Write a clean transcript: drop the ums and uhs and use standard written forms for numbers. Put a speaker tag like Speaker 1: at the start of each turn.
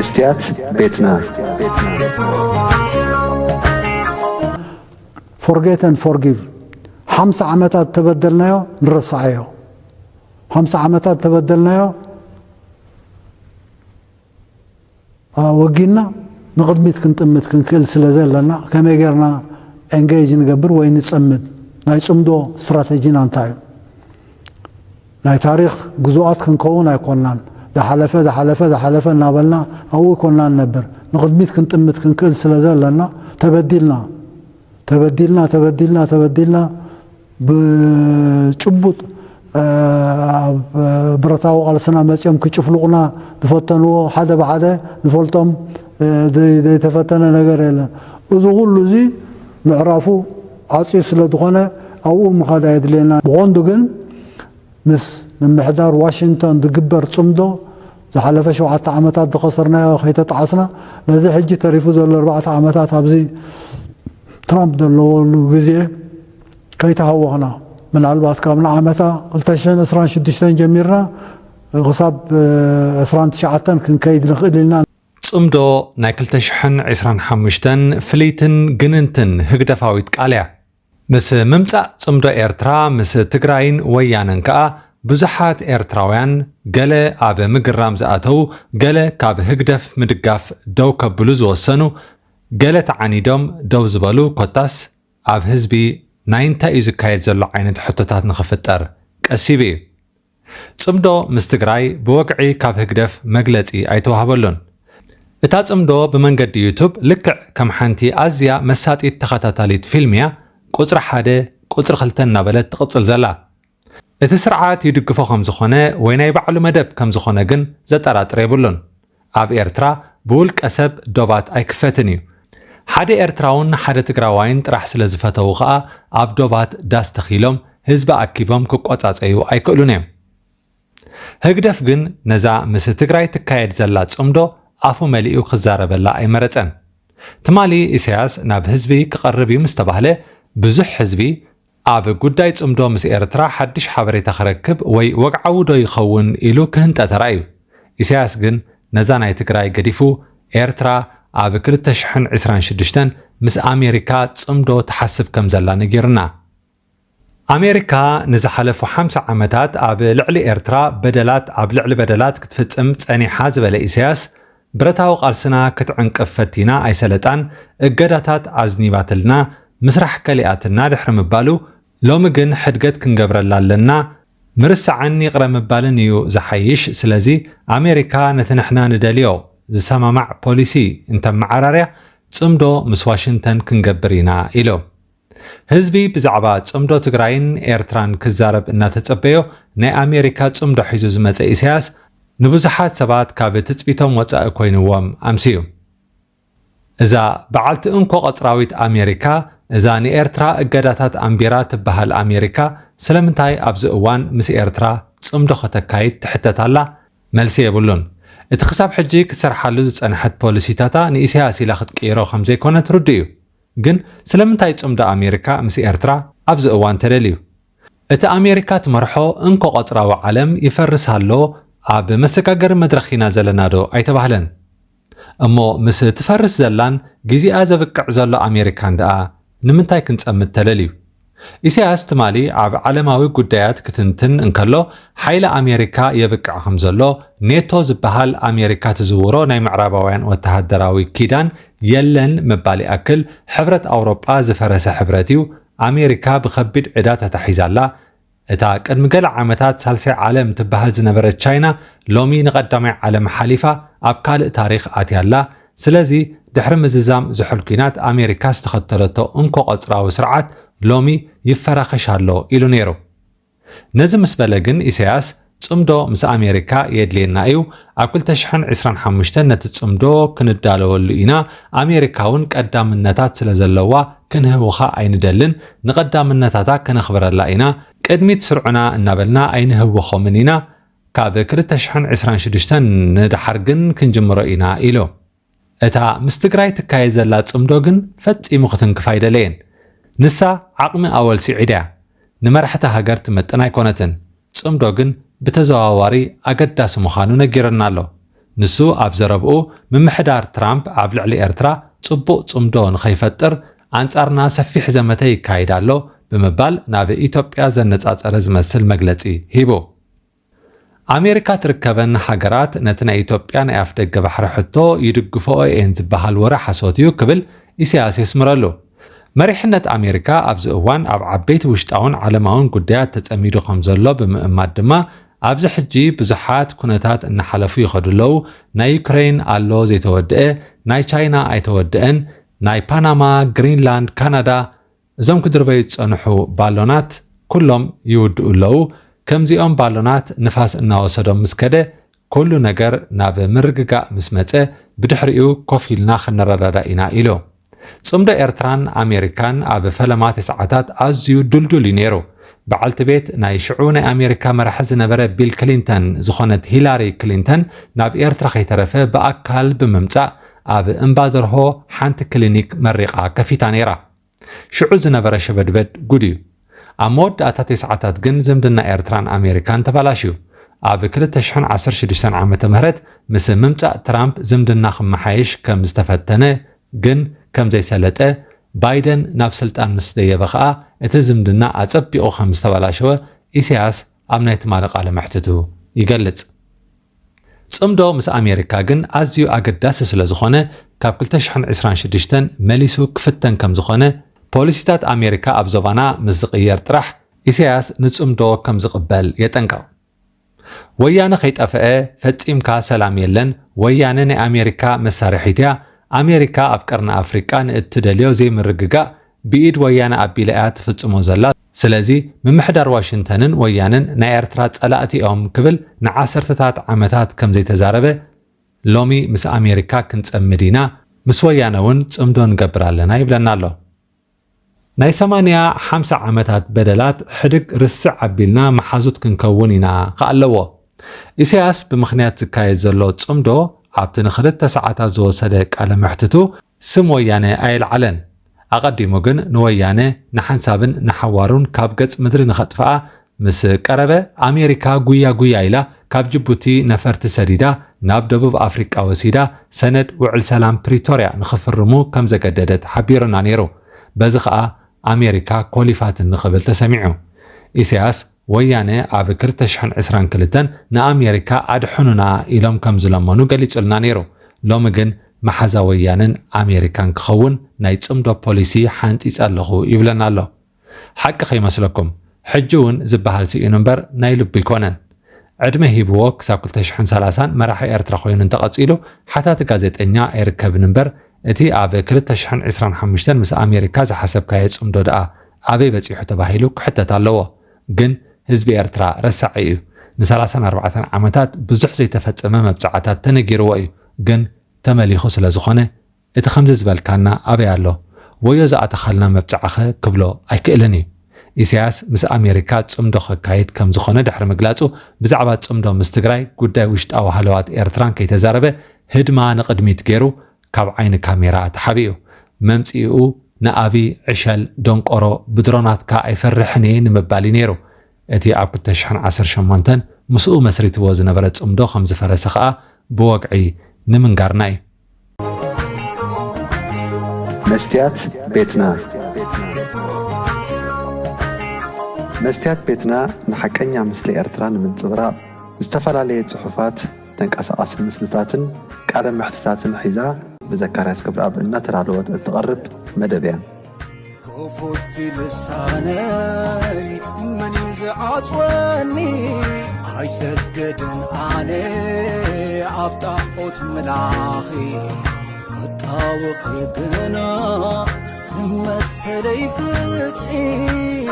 Speaker 1: مستيات بيتنا
Speaker 2: forget and forgive 5 عامات تبدلناه نرصعيه 5 عامات تبدلناه وقينا نقدمت كنتمت كنكل سلازلنا كما غيرنا انجيج نقبر وين نصمد ناي صمدو استراتيجينا نتاعو ناي تاريخ جزوات كنكون ايكونان ده حلفه نابلنا او كنا نبر نقدمت كنتمت كنكل سلازلنا تبدلنا بچبط برتاو قالسنا مسيم كچفلقنا تفتنوا حدا بعدا نفلطم دي تفتنا ነገር የለን እዚ ሁሉ እዚ ምዕራፉ ዓፂር ስለ ዝኾነ ኣብኡ ምኻድ የድልየና ብቆንዱ ግን ምስ ምምሕዳር ዋሽንግተን ዝግበር ፅምዶ ዝሓለፈ 7 ዓመታት ዝኸሰርናዮ ከይተጣዓስና ነዚ ሕጂ ተሪፉ ዘሎ 4 ዓመታት ኣብዚ ትራምፕ ዘለወሉ ግዜ ከይተሃወኽና ምናልባት ካብና ዓመታ 2026 ጀሚርና ክሳብ 29 ክንከይድ ንኽእል ኢልና
Speaker 3: ጽምዶ ናይ 2025 ፍሊትን ግንንትን ህግደፋዊት ቃልያ ምስ ምምጻእ ጽምዶ ኤርትራ ምስ ትግራይን ወያነን ከዓ ብዙሓት ኤርትራውያን ገለ ኣብ ምግራም ዝኣተው ገለ ካብ ህግደፍ ምድጋፍ ደው ከብሉ ዝወሰኑ ገለ ተዓኒዶም ደው ዝበሉ ኮታስ ኣብ ህዝቢ ናይ እንታይ እዩ ዝካየድ ዘሎ ዓይነት ሕቶታት ንኽፍጠር ቀሲብ እዩ ጽምዶ ምስ ትግራይ ብወግዒ ካብ ህግደፍ መግለጺ ኣይተዋህበሉን እታ ጽምዶ ብመንገዲ ዩቱብ ልክዕ ከም ሓንቲ ኣዝያ መሳጢት ተኸታታሊት ፊልምያ ቁፅሪ 1 ቁፅሪ 2 እናበለት ትቕፅል ዘላ እቲ ስርዓት ይድግፎ ከም ዝኾነ ወይ ናይ ባዕሉ መደብ ከም ዝኾነ ግን ዘጠራጥር የብሉን ኣብ ኤርትራ ብውልቀ ሰብ ዶባት ኣይክፈትን እዩ ሓደ ኤርትራውን ሓደ ትግራዋይን ጥራሕ ስለ ዝፈተው ከዓ ኣብ ዶባት ዳስ ተኺሎም ህዝቢ ኣኪቦም ክቆጻጸዩ ኣይክእሉን እዮም ህግደፍ ግን ነዛ ምስ ትግራይ ትካየድ ዘላ ጽምዶ ኣፉ መሊኡ ክዛረበላ ኣይመረፀን ትማሊ ኢሳያስ ናብ ህዝቢ ክቐርብ እዩ ምስ ተባህለ ብዙሕ ህዝቢ ኣብ ጉዳይ ጽምዶ ምስ ኤርትራ ሓድሽ ሓበሬታ ክረክብ ወይ ወግዓዊ ዶ ይኸውን ኢሉ ክህንጠተራ እዩ ኢሳያስ ግን ነዛ ናይ ትግራይ ገዲፉ ኤርትራ ኣብ 2026 ምስ ኣሜሪካ ጽምዶ ተሓስብ ከም ዘላ ነጊርና ኣሜሪካ ንዝሓለፉ 50 ዓመታት ኣብ ልዕሊ ኤርትራ በደላት ኣብ ልዕሊ በደላት ክትፍጽም ጸኒሓ ዝበለ ኢሳያስ ብረታዊ ቃልስና ክትዕንቅፍ ፈቲና ኣይሰለጣን እገዳታት ኣዝኒባትልና ምስራሕ ከሊኣትና ድሕሪ ምባሉ ሎሚ ግን ሕድገት ክንገብረላ ኣለና ምርሳዕን ይቕረ ምባልን እዩ ዝሓይሽ ስለዚ ኣሜሪካ ነቲ ንሕና ንደልዮ ዝሰማማዕ ፖሊሲ እንተመዓራርያ ጽምዶ ምስ ዋሽንግተን ክንገብር ኢና ኢሎ ህዝቢ ብዛዕባ ጽምዶ ትግራይን ኤርትራን ክዛረብ እናተጸበዮ ናይ ኣሜሪካ ጽምዶ ሒዙ ዝመፀ ኢሳያስ ንብዙሓት ሰባት ካብ ትጽቢቶም ወፃኢ ኮይንዎም ኣምሲዩ እዛ በዓልቲ እንኮ ቀፅራዊት ኣሜሪካ እዛ ንኤርትራ እገዳታት ኣንቢራ ትበሃል ኣሜሪካ ስለምንታይ ኣብዚ እዋን ምስ ኤርትራ ጽምዶ ከተካይድ ትሕተታላ መልሲ የብሉን እቲ ክሳብ ሕጂ ክትሰርሓሉ ዝጸንሐት ፖሊሲታታ ንኢሳያስ ኢላ ክትቀይሮ ከም ዘይኮነ ትርዱ እዩ ግን ስለምንታይ ጽምዶ ኣሜሪካ ምስ ኤርትራ ኣብዚ እዋን ተደልዩ እቲ ኣሜሪካ ትመርሖ እንኮ ቀፅራዊ ዓለም ይፈርሳሎ ኣብ መሰጋገሪ መድረኽ ኢና ዘለና ዶ ኣይተባህለን እሞ ምስ ትፈርስ ዘላን ግዜኣ ዘብቅዕ ዘሎ ኣሜሪካ እንደኣ ንምንታይ ክንጸምት ተለልዩ ኢሳያስ ትማሊ ኣብ ዓለማዊ ጉዳያት ክትንትን እንከሎ ሓይሊ ኣሜሪካ የብቅዕ ከም ዘሎ ኔቶ ዝበሃል ኣሜሪካ ትዝውሮ ናይ ምዕራባውያን ወተሃደራዊ ኪዳን የለን ምባል ኣክል ሕብረት ኣውሮጳ ዝፈረሰ ሕብረት እዩ ኣሜሪካ ብከቢድ ዕዳ ተታሒዛላ እታ ቅድሚ ገለ ዓመታት ሳልሳይ ዓለም ትበሃል ዝነበረት ቻይና ሎሚ ንቐዳማይ ዓለም ሓሊፋ ኣብ ካልእ ታሪኽ ኣትያላ ስለዚ ድሕሪ ምዝዛም ዝሑል ኩናት ኣሜሪካ ዝተኸተለቶ እንኮ ቀፅራዊ ስርዓት ሎሚ ይፈራኸሻሎ ኢሉ ነይሩ ነዚ ምስ በለ ግን ኢሳያስ ጽምዶ ምስ ኣሜሪካ የድልየና እዩ ኣብ 2025 ነቲ ጽምዶ ክንዳለወሉ ኢና ኣሜሪካውን ቀዳምነታት ስለ ዘለዋ ክንህውኻ ኣይንደልን ንቐዳምነታታ ክነኽብረላ ኢና ቅድሚት ስርዑና እናበልና ኣይንህውኾምን ኢና ካብ 2026 ንድሓር ግን ክንጅምሮ ኢና ኢሎ እታ ምስ ትግራይ ትካየድ ዘላ ጽምዶ ግን ፈጺሙ ክትንክፍ ኣይደለየን ንሳ ዓቕሚ ኣወልሲ ዒድያ ንመራሕቲ ሃገር ትመጥን ኣይኮነትን ጽምዶ ግን بتزاواري أقداس مخانو نجيرنا له ንሱ ኣብ ዘረብኡ ምምሕዳር ትራምፕ ኣብ ልዕሊ ኤርትራ ጽቡቕ ጽምዶ ንኸይፈጥር ኣንጻርና ሰፊሕ ዘመተ ይካየድ ኣሎ ብምባል ናብ ኢትዮጵያ ዘነጻጸረ ዝመስል መግለጺ ሂቡ። ኣሜሪካ ትርከበን ሃገራት ነቲ ናይ ኢትዮጵያ ናይ ኣፍ ደገ ባሕሪ ሕቶ ይድግፍኦ እየን ዝበሃል ወረ ሓሶት እዩ ክብል ኢሳያስ የስምረሉ። መሪሕነት ኣሜሪካ ኣብዚ እዋን ኣብ ዓበይቲ ውሽጣውን ዓለማውን ጉዳያት ተጸሚዱ ከም ዘሎ ብምእማድ ድማ ኣብዚ ሕጂ ብዙሓት ኩነታት እናሓለፉ ይኸዱ ኣለዉ። ናይ ዩክሬን ኣሎ ዘይተወድአ፣ ናይ ቻይና ኣይተወድአን፣ ናይ ፓናማ፣ ግሪንላንድ፣ ካናዳ እዞም ክድርበዩ ዝጸንሑ ባሎናት ኩሎም ይውድኡ ኣለዉ። ከምዚኦም ባሎናት ንፋስ እናወሰዶም ምስ ከደ ኩሉ ነገር ናብ ምርግጋእ ምስ መፀ ብድሕሪኡ ኮፍ ኢልና ክንረዳዳ ኢና ኢሉ። ጽምዶ ኤርትራን ኣሜሪካን ኣብ ፈለማት ሰዓታት ኣዝዩ ዱልዱል እዩ ነይሩ። በዓልቲ ቤት ናይ ሽዑ ናይ ኣሜሪካ መራሒ ዝነበረ ቢል ክሊንተን ዝኾነት ሂላሪ ክሊንተን ናብ ኤርትራ ከይተረፈ ብኣካል ብምምጻእ ኣብ እምባ ደርሆ ሓንቲ ክሊኒክ መሪቓ ከፊታ ነይራ። ሽዑ ዝነበረ ሸበድበድ ጉድ እዩ። ኣብ መወዳእታ ሰዓታት ግን ዝምድና ኤርትራን ኣሜሪካን ተበላሽዩ። ኣብ 2016 ዓመተ ምህረት ምስ ምምጻእ ትራምፕ ዝምድና ክመሓየሽ ከም ዝተፈተነ ግን ከም ዘይሰለጠ ባይደን ናብ ስልጣን ምስ ደየበ ከዓ እቲ ዝምድና ኣጸቢቑ ከም ዝተበላሸወ ኢሳያስ ኣብ ናይ ትማሊ ቃለ መሕትቱ ይገልጽ። ጽምዶ ምስ ኣሜሪካ ግን ኣዝዩ ኣገዳሲ ስለ ዝኾነ ካብ 2026 መሊሱ ክፍተን ከም ዝኾነ ፖሊሲታት ኣሜሪካ ኣብ ዞባና ምስ ዝቕየር ጥራሕ ኢሳያስ ንጽምዶ ከም ዝቕበል የጠንቀቕ። ወያነ ከይጠፍአ ፈጺምካ ሰላም የለን፣ ወያነ ናይ ኣሜሪካ መሳርሒት እያ፣ ኣሜሪካ ኣብ ቀርኒ ኣፍሪቃ ንእትደልዮ ዘይምርግጋእ ብኢድ ወያነ ኣቢላ እያ ትፍጽሞ ዘላ፣ ስለዚ ምምሕዳር ዋሽንተንን ወያነን ናይ ኤርትራ ጸላእቲ እዮም ክብል ንዓሰርተታት ዓመታት ከም ዘይተዛረበ ሎሚ ምስ ኣሜሪካ ክንጸምድ ኢና፣ ምስ ወያነ እውን ጽምዶ ንገብር ኣለና ይብለና ኣሎ። ናይ 80-50 ዓመታት በደላት ሕድግ ርስዕ ዓቢልና መሓዙት ክንከውን ኢና ከኣለዎ። ኢሳያስ ብምኽንያት ዝካየድ ዘሎ ጽምዶ ኣብቲ ን2 ሰዓታት ዝወሰደ ቃለ መሕትቱ ስም ወያነ ኣይልዓለን። ኣቐዲሙ ግን ንወያነ ንሓንሳብን ንሓዋሩን ካብ ገጽ ምድሪ ንኸጥፍኣ ምስ ቀረበ ኣሜሪካ ጉያ ኢላ ካብ ጅቡቲ ነፈርቲ ሰዲዳ ናብ ደቡብ ኣፍሪቃ ወሲዳ ሰነድ ውዕል ሰላም ፕሪቶርያ ንኽፍርሙ ከም ዘገደደት ሓቢሩና ነይሩ። በዚ ከዓ ኣሜሪካ ኮሊፋትን ንኽብል ተሰሚዑ። ኢሳያስ ወያነ ኣብ 2022 ንኣሜሪካ ኣድሕኑና ኢሎም ከም ዝለመኑ ገሊጹልና ነይሩ። ሎሚ ግን መሓዛ ወያንን ኣሜሪካን ክኸውን ናይ ጽምዶ ፖሊሲ ሓንፂፅ ኣለኹ ይብለና ኣሎ። ሓቂ ከይመስለኩም ሕጂ እውን ዝበሃል ሲኢኑ እምበር ናይ ልቡ ይኮነን። ዕድመ ሂብዎ ክሳብ 2030 መራሒ ኤርትራ ኮይኑ እንተቐፂሉ ሓታቲ ጋዜጠኛ ኣይርከብን እምበር እቲ ኣብ 2025 ምስ ኣሜሪካ ዝሓሰብካየ ጽምዶ ደኣ ኣበይ በፂሑ ተባሂሉ ክሕተት ኣለዎ። ግን ህዝቢ ኤርትራ ረሳዕ እዩ። ን34 ዓመታት ብዙሕ ዘይተፈጸመ መብጻዕታት ተነጊርዎ እዩ። ግን ተመሊኹ ስለ ዝኾነ እቲ ከምዚ ዝበልካና ኣበይ ኣሎ ወዮ ዝኣተኻልና መብጻዕኸ ክብሎ ኣይክእልን እዩ። ኢሳያስ ምስ ኣሜሪካ ጽምዶ ከካይድ ከም ዝኾነ ድሕሪ ምግላጹ ብዛዕባ ጽምዶ ምስ ትግራይ ጉዳይ ውሽጣዊ ሃለዋት ኤርትራን ከይተዛረበ ህድማ ንቕድሚት ገይሩ ካብ ዓይኒ ካሜራ ተሓቢኡ መምፂኡ ንኣቢ ዕሸል ደንቆሮ ብድሮናትካ ኣይፈርሕን እየ ንምባል ነይሩ። እቲ ኣብ 2018 ምስኡ መስሪትዎ ዝነበረ ጽምዶ ከም ዝፈረሰ ከዓ ብወግዒ ንምንጋርና እዩ።
Speaker 1: መስትያት ቤትና መስትያት ቤትና ንሓቀኛ ምስሊ ኤርትራ ንምንጽብራቕ ዝተፈላለየ ጽሑፋት ተንቀሳቓሲ ምስልታትን ቃለ መሕትታትን ሒዛ بذكريات كبر أب إنها ترى لو تقرب مدبيا كفوت لساني من يزعج وني عيسجدن علي عبطاقوت ملاخي قطاوخي قنا مسلي فتحي